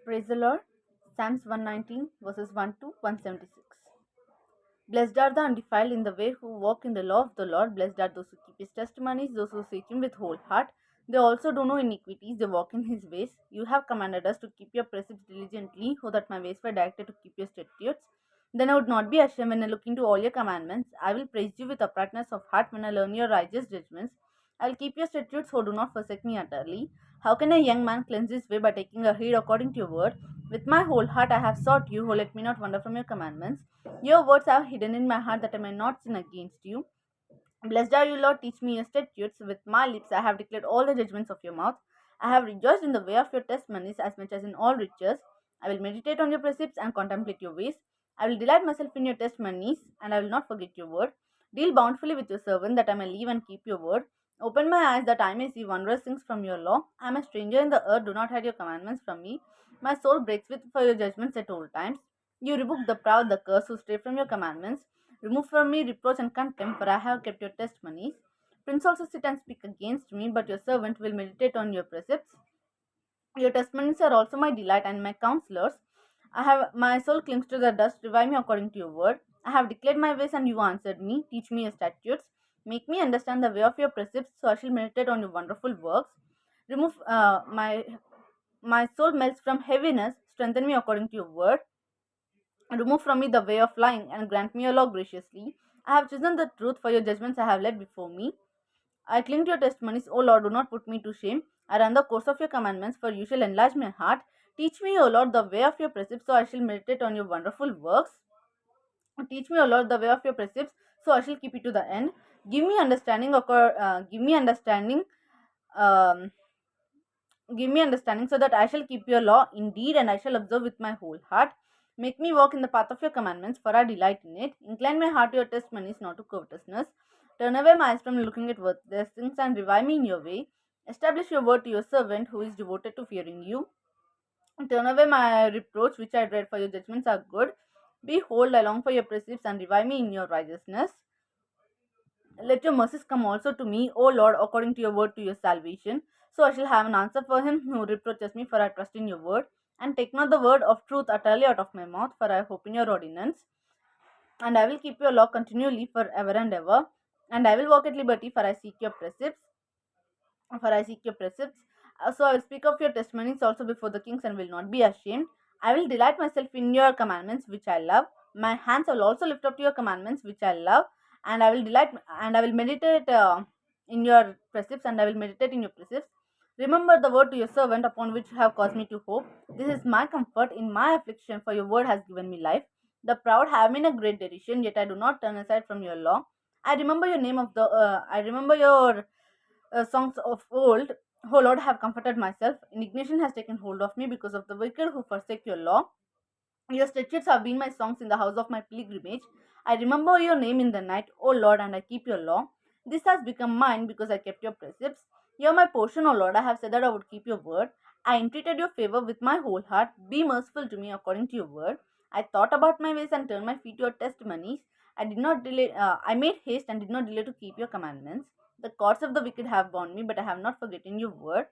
Praise the Lord. Psalms 119 verses 1 to 176. Blessed are the undefiled in the way who walk in the law of the Lord. Blessed are those who keep his testimonies, those who seek him with whole heart. They also do no iniquities, they walk in his ways. You have commanded us to keep your precepts diligently, so that my ways were directed to keep your statutes. Then I would not be ashamed when I look into all your commandments. I will praise you with uprightness of heart when I learn your righteous judgments. I will keep your statutes, so do not forsake me utterly. How can a young man cleanse his way by taking a heed according to your word? With my whole heart I have sought you, who let me not wander from your commandments. Your words I have hidden in my heart that I may not sin against you. Blessed are you, Lord, teach me your statutes. With my lips I have declared all the judgments of your mouth. I have rejoiced in the way of your testimonies as much as in all riches. I will meditate on your precepts and contemplate your ways. I will delight myself in your testimonies, and I will not forget your word. Deal bountifully with your servant, that I may live and keep your word. Open my eyes that I may see wondrous things from your law. I am a stranger in the earth, do not hide your commandments from me. My soul breaks with for your judgments at all times. You rebuke the proud, the curse who stray from your commandments. Remove from me reproach and contempt, for I have kept your testimonies. Prince also sit and speak against me, but your servant will meditate on your precepts. Your testimonies are also my delight and my counselors. I have my soul clings to the dust. Revive me according to your word. I have declared my ways, and you answered me. Teach me your statutes. Make me understand the way of your precepts, so I shall meditate on your wonderful works. Remove my soul melts from heaviness. Strengthen me according to your word. Remove from me the way of lying, and grant me your law graciously. I have chosen the truth, for your judgments I have laid before me. I cling to your testimonies, O Lord, do not put me to shame. I run the course of your commandments, for you shall enlarge my heart. Teach me, O Lord, the way of your precepts, so I shall meditate on your wonderful works. Teach me, O Lord, the way of your precepts, so I shall keep it to the end. Give me understanding, um, give me understanding, so that I shall keep your law indeed, and I shall observe with my whole heart. Make me walk in the path of your commandments, for I delight in it. Incline my heart to your testimonies, not to covetousness. Turn away my eyes from looking at worthless things, and revive me in your way. Establish your word to your servant, who is devoted to fearing you. Turn away my reproach, which I dread, for your judgments are good. Behold, I long for your precepts, and revive me in your righteousness. Let your mercies come also to me, O Lord, according to your word, to your salvation. So I shall have an answer for him who reproaches me, for I trust in your word. And take not the word of truth utterly out of my mouth, for I hope in your ordinance. And I will keep your law continually forever and ever. And I will walk at liberty, for I seek your precepts. For I seek your precepts. So I will speak of your testimonies also before the kings, and will not be ashamed. I will delight myself in your commandments, which I love. My hands will also lift up to your commandments, which I love. And I will delight, and I will meditate in your precepts, and I will meditate in your precepts. Remember the word to your servant, upon which you have caused me to hope. This is my comfort in my affliction, for your word has given me life. The proud have me in a great derision, yet I do not turn aside from your law. I remember your name of the. I remember your songs of old. O Lord, have comforted myself. Indignation has taken hold of me because of the wicked who forsake your law. Your statutes have been my songs in the house of my pilgrimage. I remember your name in the night, O Lord, and I keep your law. This has become mine because I kept your precepts. You are my portion, O Lord. I have said that I would keep your word. I entreated your favor with my whole heart. Be merciful to me according to your word. I thought about my ways and turned my feet to your testimonies. I did not delay. I made haste and did not delay to keep your commandments. The cords of the wicked have bound me, but I have not forgotten your word.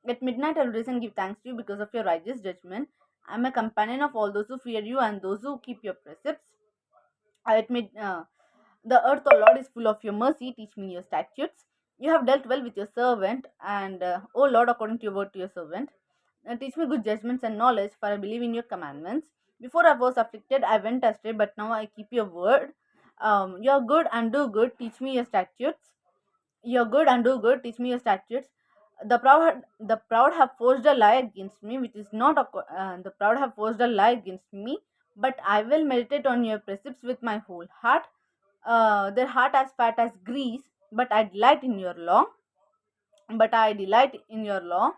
At midnight I will rise and give thanks to you because of your righteous judgment. I am a companion of all those who fear you and those who keep your precepts. I admit the earth, O Lord, is full of your mercy. Teach me your statutes. You have dealt well with your servant, and O Lord, according to your word to your servant. Teach me good judgments and knowledge, for I believe in your commandments. Before I was afflicted, I went astray, but now I keep your word. You are good and do good. Teach me your statutes. You are good and do good. Teach me your statutes. The proud have forged a lie against me, which is not the proud have forged a lie against me. But I will meditate on your precepts with my whole heart. Their heart as fat as grease, but I delight in your law. But I delight in your law.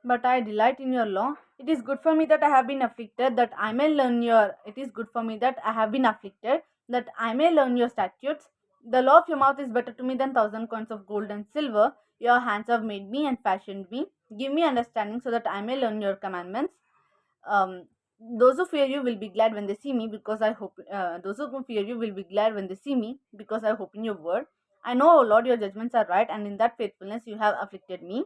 But I delight in your law. It is good for me that I have been afflicted, that I may learn your. It is good for me that I have been afflicted, that I may learn your statutes. The law of your mouth is better to me than 1,000 coins of gold and silver. Your hands have made me and fashioned me. Give me understanding so that I may learn your commandments. Um, those who fear you will be glad when they see me, because I hope. Those who fear you will be glad when they see me, because I hope in your word. I know, O Lord, your judgments are right, and in that faithfulness you have afflicted me.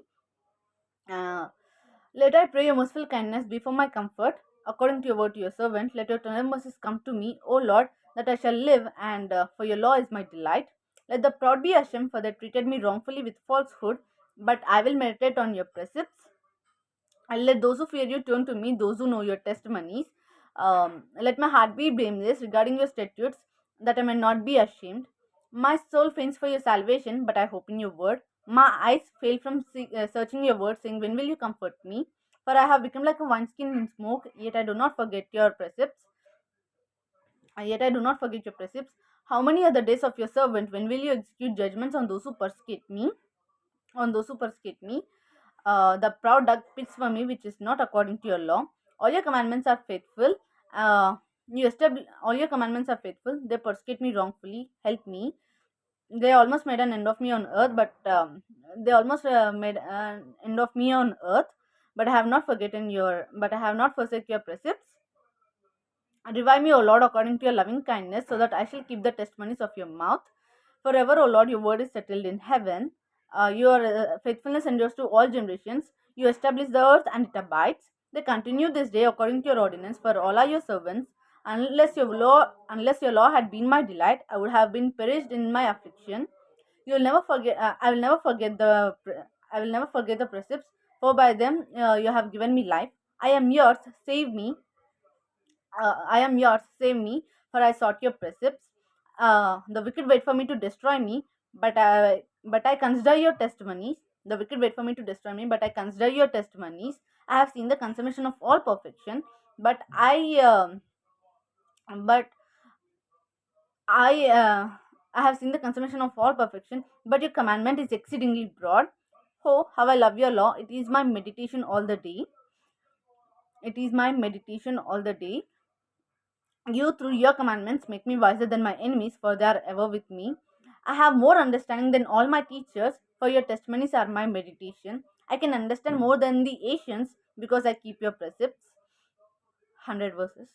Let I pray your merciful kindness be for my comfort, according to your word to your servant. Let your tender mercies come to me, O Lord, that I shall live, and for your law is my delight. Let the proud be ashamed, for they treated me wrongfully with falsehood, but I will meditate on your precepts. And let those who fear you turn to me, those who know your testimonies. Let my heart be blameless regarding your statutes, that I may not be ashamed. My soul faints for your salvation, but I hope in your word. My eyes fail from searching your word, saying, when will you comfort me? For I have become like a wineskin in smoke, yet I do not forget your precepts. Yet I do not forget your precepts. How many are the days of your servant? When will you execute judgments on those who persecute me? On those who persecute me. The proud dug pits for me, which is not according to your law. All your commandments are faithful. All your commandments are faithful. They persecute me wrongfully. Help me. They almost made an end of me on earth, but they almost made an end of me on earth. But I have not forgotten your. But I have not forsaken your precepts. Revive me, O Lord, according to your loving kindness, so that I shall keep the testimonies of your mouth. Forever, O Lord, your word is settled in heaven. Your faithfulness endures to all generations. You establish the earth and it abides. They continue this day according to your ordinance, for all are your servants. Unless your law had been my delight, I would have been perished in my affliction. You will never forget. I will never forget the. I will never forget the precepts, for by them you have given me life. I am yours. Save me. I am yours, save me, for I sought your precepts. The wicked wait for me to destroy me, but I consider your testimonies. The wicked wait for me to destroy me, but I consider your testimonies. I have seen the consummation of all perfection, but but I have seen the consummation of all perfection. But your commandment is exceedingly broad. Oh, how I love your law! It is my meditation all the day. It is my meditation all the day. You, through your commandments, make me wiser than my enemies, for they are ever with me. I have more understanding than all my teachers, for your testimonies are my meditation. I can understand more than the Asians, because I keep your precepts. 100 verses.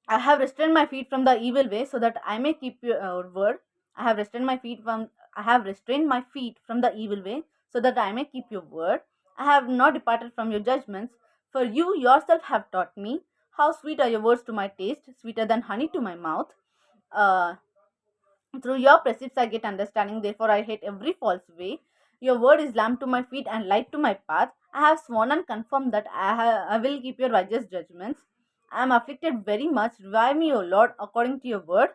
I have restrained my feet from the evil way, so that I may keep your word. I have restrained my feet from I have restrained my feet from the evil way, so that I may keep your word. I have not departed from your judgments, for you yourself have taught me. How sweet are your words to my taste, sweeter than honey to my mouth. Uh, Through your precepts I get understanding, therefore I hate every false way. Your word is lamp to my feet and light to my path. I have sworn and confirmed that I will keep your righteous judgments. I am afflicted very much. Revive me, O Lord, according to your word.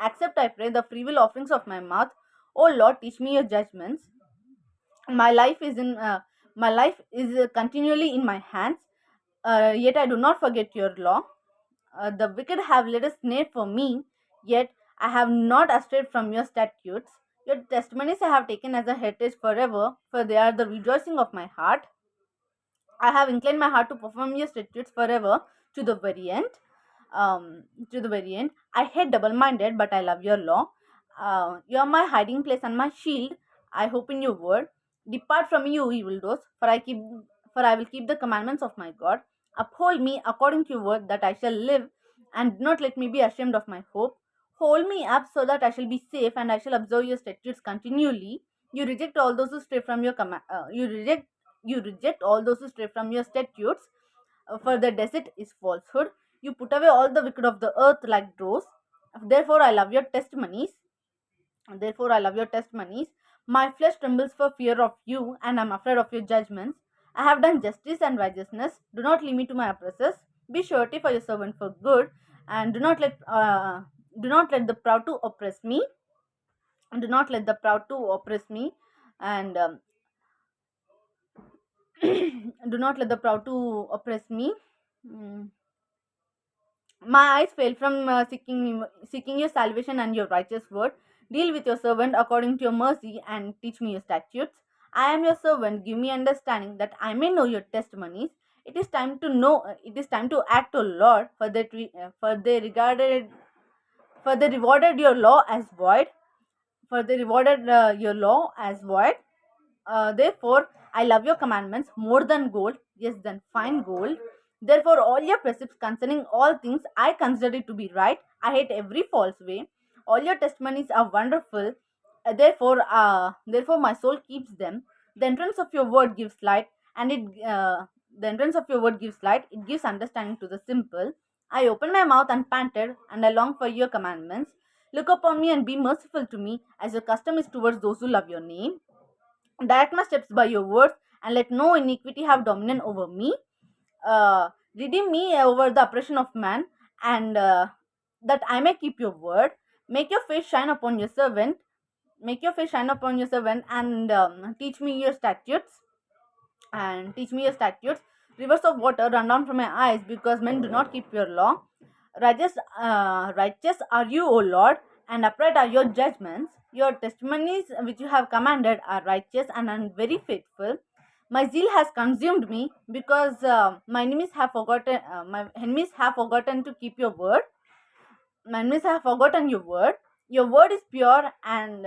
Accept, I pray, the freewill offerings of my mouth. O Lord, teach me your judgments. My life is in my life is continually in my hands. Yet I do not forget your law. The wicked have laid a snare for me, yet I have not strayed from your statutes. Your testimonies I have taken as a heritage forever, for they are the rejoicing of my heart. I have inclined my heart to perform your statutes forever to the very end. To the very end. I hate double minded, but I love your law. You are my hiding place and my shield. I hope in your word. Depart from me, you evildoers, for I will keep the commandments of my God. Uphold me according to your word, that I shall live, and do not let me be ashamed of my hope. Hold me up so that I shall be safe, and I shall observe your statutes continually. You reject all those who stray from your command. You reject all those who stray from your statutes, for the desert is falsehood. You put away all the wicked of the earth like dross. Therefore, I love your testimonies. Therefore, I love your testimonies. My flesh trembles for fear of you, and I am afraid of your judgments. I have done justice and righteousness. Do not leave me to my oppressors. Be surety for your servant for good, and do not let the proud to oppress me. And do not let the proud to oppress me, and do not let the proud to oppress me. Mm. My eyes fail from seeking your salvation and your righteous word. Deal with your servant according to your mercy and teach me your statutes. I am your servant. Give me understanding that I may know your testimonies. It is time to know. It is time to act, O Lord, for they rewarded your law as void. For they rewarded your law as void. Therefore, I love your commandments more than gold, yes, than fine gold. Therefore, all your precepts concerning all things, I consider it to be right. I hate every false way. All your testimonies are wonderful. Therefore, my soul keeps them. The entrance of your word gives light. and the entrance of your word gives light, it gives understanding to the simple. I opened my mouth and panted, and I long for your commandments. Look upon me and be merciful to me, as your custom is towards those who love your name. Direct my steps by your words, and let no iniquity have dominion over me. Redeem me over the oppression of man, and that I may keep your word. Make your face shine upon your servant. Make your face shine upon your servant, and teach me your statutes. And teach me your statutes. Rivers of water run down from my eyes, because men do not keep your law. Righteous are you, O Lord, and upright are your judgments. Your testimonies which you have commanded are righteous and are very faithful. My zeal has consumed me, because my enemies have forgotten to keep your word. My enemies have forgotten your word. Your word is pure, and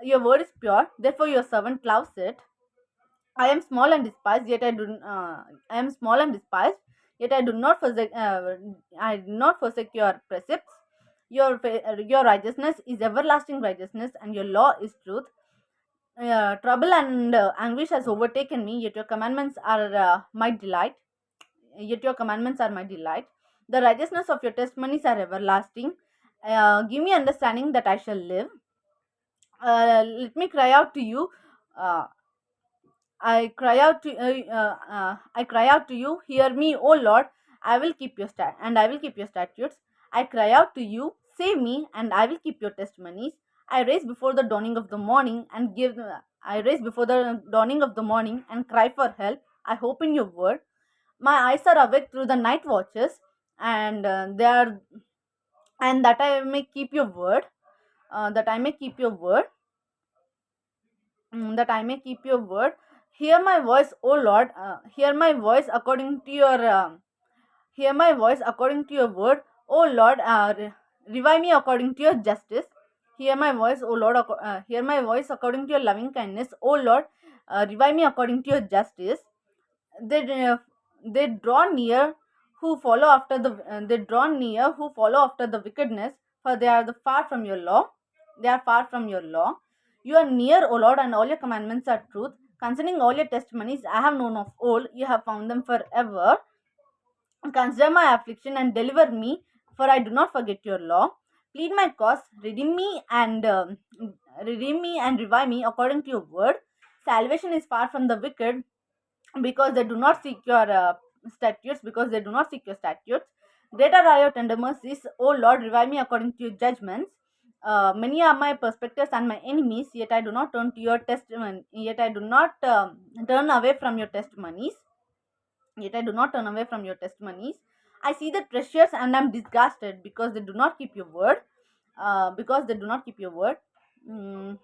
your word is pure. Therefore, your servant loves it. I am small and despised, yet I am small and despised, yet I do not forsake. I do not forsake your precepts. Your righteousness is everlasting righteousness, and your law is truth. Trouble and anguish has overtaken me, yet your commandments are my delight. Yet your commandments are my delight. The righteousness of your testimonies are everlasting. Give me understanding that I shall live. Let me cry out to you. Uh, I cry out to you. Hear me, O Lord. I will keep your statutes. I cry out to you. Save me, and I will keep your testimonies. I raise before the dawning of the morning and give. I raise before the dawning of the morning and cry for help. I hope in your word. My eyes are awake through the night watches, and they are, and that I may keep your word. That I may keep your word. That I may keep your word. Hear my voice, O Lord. Hear my voice according to your. Hear my voice according to your word, O Lord. Revive me according to your justice. Hear my voice, O Lord. Hear my voice according to your loving kindness, O Lord. Revive me according to your justice. They uh, they draw near who follow after the they draw near who follow after the wickedness, for they are far from your law. They are far from your law. You are near, O Lord, and all your commandments are truth. Concerning all your testimonies I have known of old, you have found them forever. Consider my affliction and deliver me, for I do not forget your law. Plead my cause, redeem me and revive me according to your word. Salvation is far from the wicked, because they do not seek your statutes. Because they do not seek your statutes. Greater are your tender mercies, O Lord. Revive me according to your judgments. Many are my perspectors and my enemies, yet I do not turn to your testimony. Yet I do not turn away from your testimonies. Yet I do not turn away from your testimonies. I see the treasures and am disgusted, because they do not keep your word. Because they do not keep your word. Mm,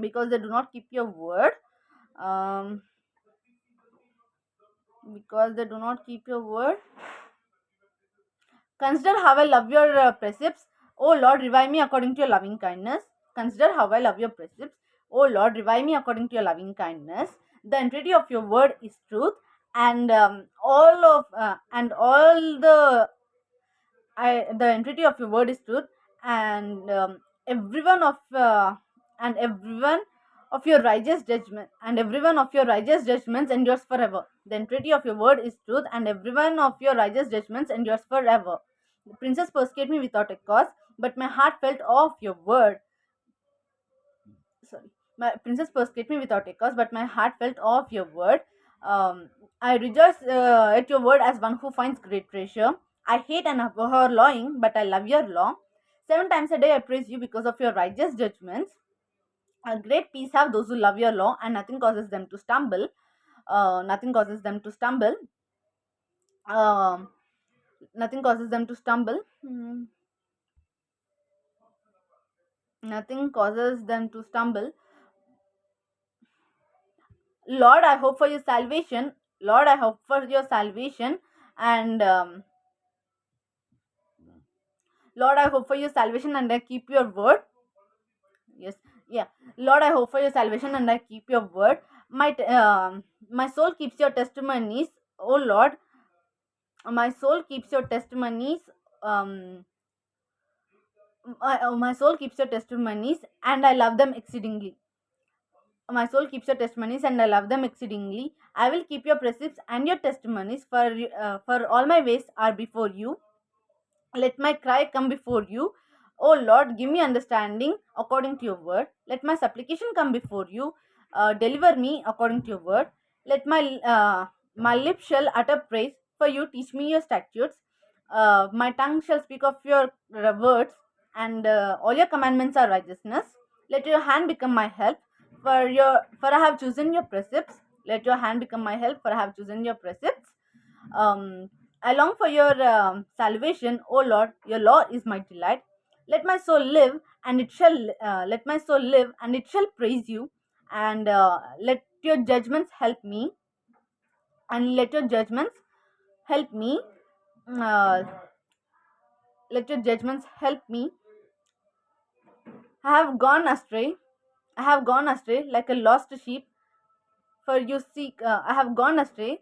because they do not keep your word. Um, because they do not keep your word. Consider how I love your precepts. O Lord, revive me according to your loving kindness. Consider how I love your precepts. O Lord, revive me according to your loving kindness. The entreaty of your word is truth, and all the entreaty of your word is truth, and everyone of and everyone of your righteous judgment and everyone of your righteous judgments endures forever. The entreaty of your word is truth, and everyone of your righteous judgments endures forever. The princes persecute me without a cause, but my heart felt awe of your word. Sorry, my princes persecute me without a cause, but my heart felt awe of your word. I rejoice at your word as one who finds great treasure. I hate and abhor lying, but I love your law. 7 times a day I praise you because of your righteous judgments. A great peace have those who love your law, and nothing causes them to stumble. Nothing causes them to stumble. Um, Nothing causes them to stumble. Nothing causes them to stumble. Lord, I hope for your salvation. Lord, I hope for your salvation, and Lord, I hope for your salvation, and I keep your word. Yes, yeah. Lord, I hope for your salvation, and I keep your word. My soul keeps your testimonies. Oh Lord, my soul keeps your testimonies. My soul keeps your testimonies, and I love them exceedingly. My soul keeps your testimonies, and I love them exceedingly. I will keep your precepts and your testimonies, for all my ways are before you. Let my cry come before you. O Lord, give me understanding according to your word. Let my supplication come before you. Deliver me according to your word. Let my lips shall utter praise for you. Teach me your statutes. My tongue shall speak of your words, and all your commandments are righteousness. Let your hand become my help, for I have chosen your precepts. Let your hand become my help, for I have chosen your precepts. um, I long for your salvation, O Lord. Your law is my delight. Let my soul live, and it shall let my soul live, and it shall praise you. And let your judgments help me, and let your judgments help me. Uh, let your judgments help me. I have gone astray. I have gone astray like a lost sheep. For you seek. I have gone astray.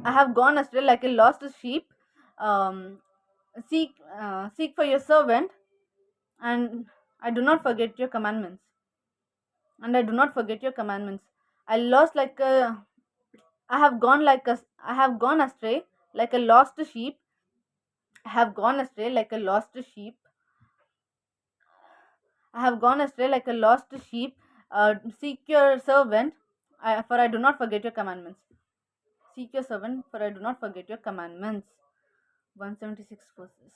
I have gone astray like a lost sheep. Um, seek for your servant, and I do not forget your commandments. And I do not forget your commandments. I lost like a I have gone like a I have gone astray like a lost sheep. I have gone astray like a lost sheep. I have gone astray like a lost sheep. Seek your servant, for I do not forget your commandments. Seek your servant, for I do not forget your commandments. 176 verses.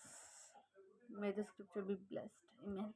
May the scripture be blessed. Amen.